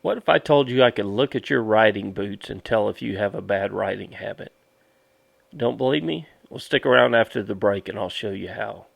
What if I told you I could look at your riding boots and tell if you have a bad riding habit? Don't believe me? Well, stick around after the break and I'll show you how.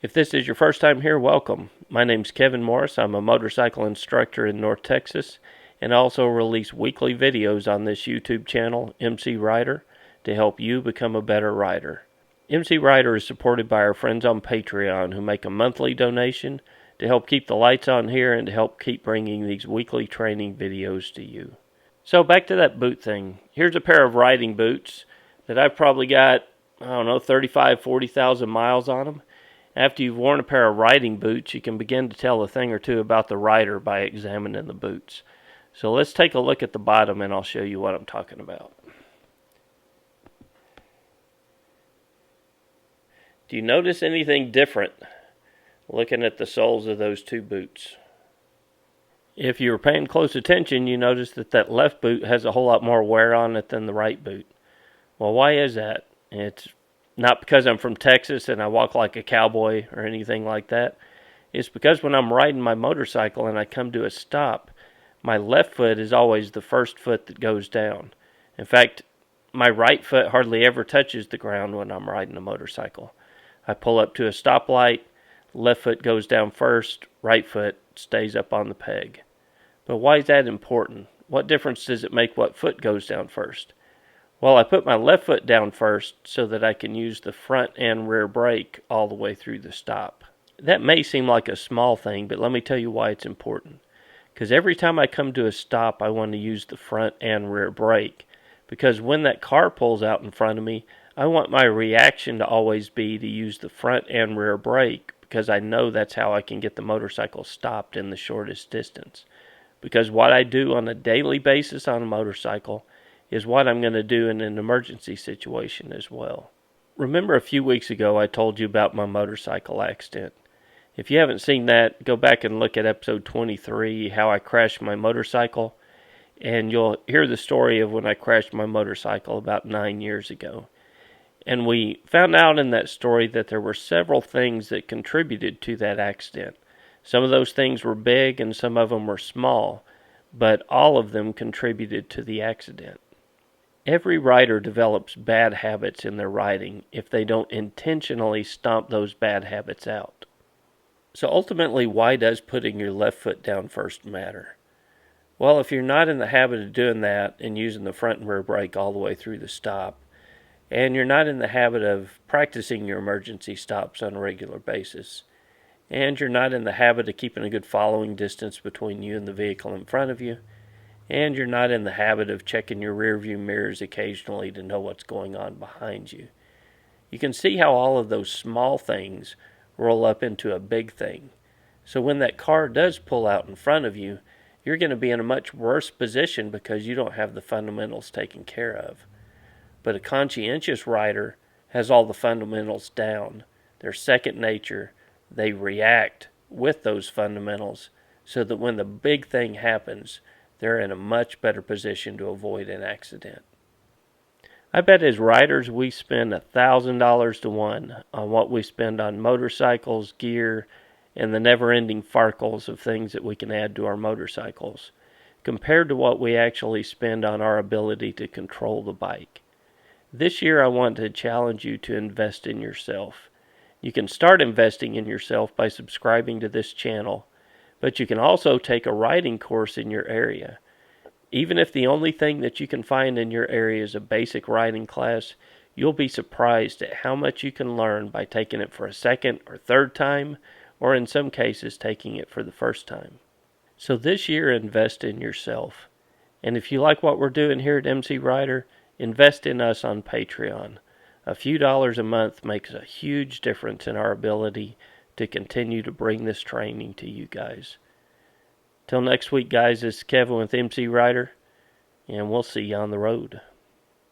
If this is your first time here, welcome. My name's Kevin Morris. I'm a motorcycle instructor in North Texas and also release weekly videos on this YouTube channel, MCrider, to help you become a better rider. MCrider is supported by our friends on Patreon who make a monthly donation to help keep the lights on here and to help keep bringing these weekly training videos to you. So back to that boot thing. Here's a pair of riding boots that I've probably got, 40,000 miles on them. After you've worn a pair of riding boots, you can begin to tell a thing or two about the rider by examining the boots. So let's take a look at the bottom and I'll show you what I'm talking about. Do you notice anything different looking at the soles of those two boots? If you were paying close attention, you notice that left boot has a whole lot more wear on it than the right boot. Well, why is that? It's not because I'm from Texas and I walk like a cowboy or anything like that. It's because when I'm riding my motorcycle and I come to a stop, my left foot is always the first foot that goes down. In fact, my right foot hardly ever touches the ground when I'm riding a motorcycle. I pull up to a stoplight, left foot goes down first, right foot stays up on the peg. But why is that important? What difference does it make what foot goes down first? Well, I put my left foot down first so that I can use the front and rear brake all the way through the stop. That may seem like a small thing, but let me tell you why it's important. Because every time I come to a stop, I want to use the front and rear brake. Because when that car pulls out in front of me, I want my reaction to always be to use the front and rear brake, because I know that's how I can get the motorcycle stopped in the shortest distance. Because what I do on a daily basis on a motorcycle is what I'm going to do in an emergency situation as well. Remember a few weeks ago I told you about my motorcycle accident. If you haven't seen that, go back and look at episode 23, how I crashed my motorcycle, and you'll hear the story of when I crashed my motorcycle about 9 years ago. And we found out in that story that there were several things that contributed to that accident. Some of those things were big and some of them were small, but all of them contributed to the accident. Every rider develops bad habits in their riding if they don't intentionally stomp those bad habits out. So ultimately, why does putting your left foot down first matter? Well, if you're not in the habit of doing that and using the front and rear brake all the way through the stop, and you're not in the habit of practicing your emergency stops on a regular basis, and you're not in the habit of keeping a good following distance between you and the vehicle in front of you, and you're not in the habit of checking your rearview mirrors occasionally to know what's going on behind you, you can see how all of those small things roll up into a big thing. So when that car does pull out in front of you, you're going to be in a much worse position because you don't have the fundamentals taken care of. But a conscientious rider has all the fundamentals down. They're second nature. They react with those fundamentals so that when the big thing happens, they're in a much better position to avoid an accident. I bet as riders we spend $1,000 to one on what we spend on motorcycles, gear, and the never-ending farkles of things that we can add to our motorcycles, compared to what we actually spend on our ability to control the bike. This year I want to challenge you to invest in yourself. You can start investing in yourself by subscribing to this channel, but you can also take a riding course in your area. Even if the only thing that you can find in your area is a basic riding class, you'll be surprised at how much you can learn by taking it for a second or third time, or in some cases taking it for the first time. So this year, invest in yourself. And if you like what we're doing here at MCrider, invest in us on Patreon. A few dollars a month makes a huge difference in our ability to continue to bring this training to you guys. Till next week, guys, this is Kevin with MCrider, and we'll see you on the road.